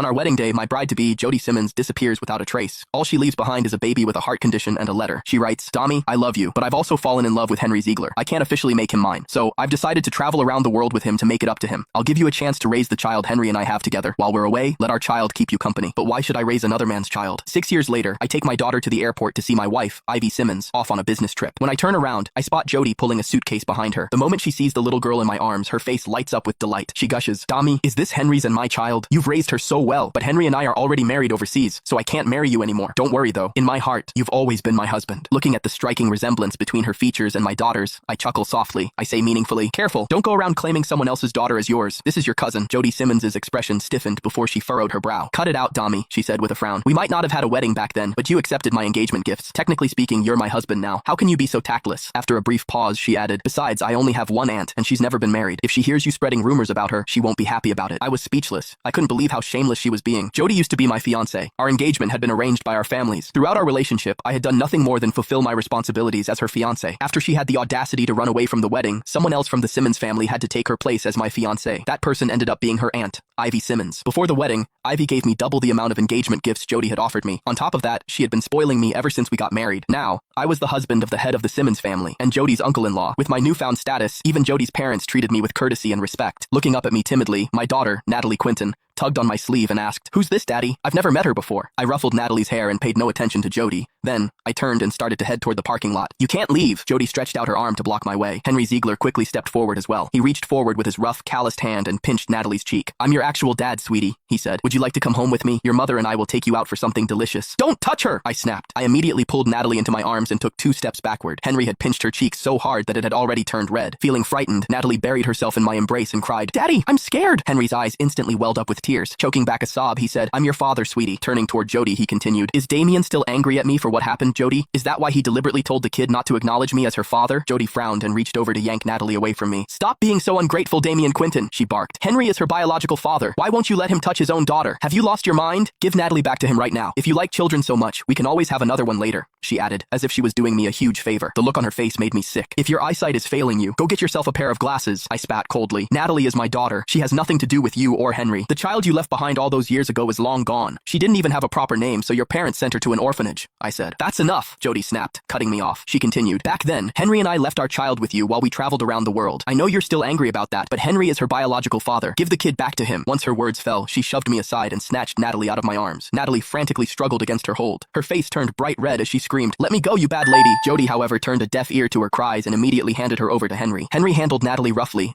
On our wedding day, my bride-to-be, Jody Simmons, disappears without a trace. All she leaves behind is a baby with a heart condition and a letter. She writes, Dami, I love you, but I've also fallen in love with Henry Ziegler. I can't officially make him mine, so I've decided to travel around the world with him to make it up to him. I'll give you a chance to raise the child Henry and I have together. While we're away, let our child keep you company. But why should I raise another man's child? 6 years later, I take my daughter to the airport to see my wife, Ivy Simmons, off on a business trip. When I turn around, I spot Jody pulling a suitcase behind her. The moment she sees the little girl in my arms, her face lights up with delight. She gushes, Dami, is this Henry's and my child? You've raised her so well, but Henry and I are already married overseas, so I can't marry you anymore. Don't worry though. In my heart, you've always been my husband. Looking at the striking resemblance between her features and my daughter's, I chuckle softly. I say meaningfully, careful, don't go around claiming someone else's daughter as yours. This is your cousin. Jody Simmons's expression stiffened before she furrowed her brow. Cut it out, Dami, she said with a frown. We might not have had a wedding back then, but you accepted my engagement gifts. Technically speaking, you're my husband now. How can you be so tactless? After a brief pause, she added, besides, I only have one aunt, and she's never been married. If she hears you spreading rumors about her, she won't be happy about it. I was speechless. I couldn't believe how shameless she was being. Jody used to be my fiancé. Our engagement had been arranged by our families. Throughout our relationship, I had done nothing more than fulfill my responsibilities as her fiancé. After she had the audacity to run away from the wedding, someone else from the Simmons family had to take her place as my fiancé. That person ended up being her aunt, Ivy Simmons. Before the wedding, Ivy gave me double the amount of engagement gifts Jody had offered me. On top of that, she had been spoiling me ever since we got married. Now, I was the husband of the head of the Simmons family, and Jody's uncle-in-law. With my newfound status, even Jody's parents treated me with courtesy and respect. Looking up at me timidly, my daughter, Natalie Quinton, tugged on my sleeve and asked, Who's this, Daddy? I've never met her before. I ruffled Natalie's hair and paid no attention to Jody. Then, I turned and started to head toward the parking lot. You can't leave! Jody stretched out her arm to block my way. Henry Ziegler quickly stepped forward as well. He reached forward with his rough, calloused hand and pinched Natalie's cheek. I'm your actual dad, sweetie, he said. Would you like to come home with me? Your mother and I will take you out for something delicious. Don't touch her! I snapped. I immediately pulled Natalie into my arms and took 2 steps backward. Henry had pinched her cheek so hard that it had already turned red. Feeling frightened, Natalie buried herself in my embrace and cried, Daddy, I'm scared! Henry's eyes instantly welled up with tears. Choking back a sob, he said, I'm your father, sweetie. Turning toward Jody, he continued, Is Damien still angry at me for what happened, Jody? Is that why he deliberately told the kid not to acknowledge me as her father? Jody frowned and reached over to yank Natalie away from me. Stop being so ungrateful, Damien Quinton, she barked. Henry is her biological father. Why won't you let him touch his own daughter? Have you lost your mind? Give Natalie back to him right now. If you like children so much, we can always have another one later, she added, as if she was doing me a huge favor. The look on her face made me sick. If your eyesight is failing you, go get yourself a pair of glasses, I spat coldly. Natalie is my daughter. She has nothing to do with you or Henry. The child you left behind all those years ago is long gone. She didn't even have a proper name, so your parents sent her to an orphanage, I said. That's enough, Jody snapped, cutting me off. She continued, Back then, Henry and I left our child with you while we traveled around the world. I know you're still angry about that, but Henry is her biological father. Give the kid back to him. Once her words fell, she shoved me aside and snatched Natalie out of my arms. Natalie frantically struggled against her hold. Her face turned bright red as she screamed, Let me go, you bad lady. Jody, however, turned a deaf ear to her cries and immediately handed her over to Henry. Henry handled Natalie roughly,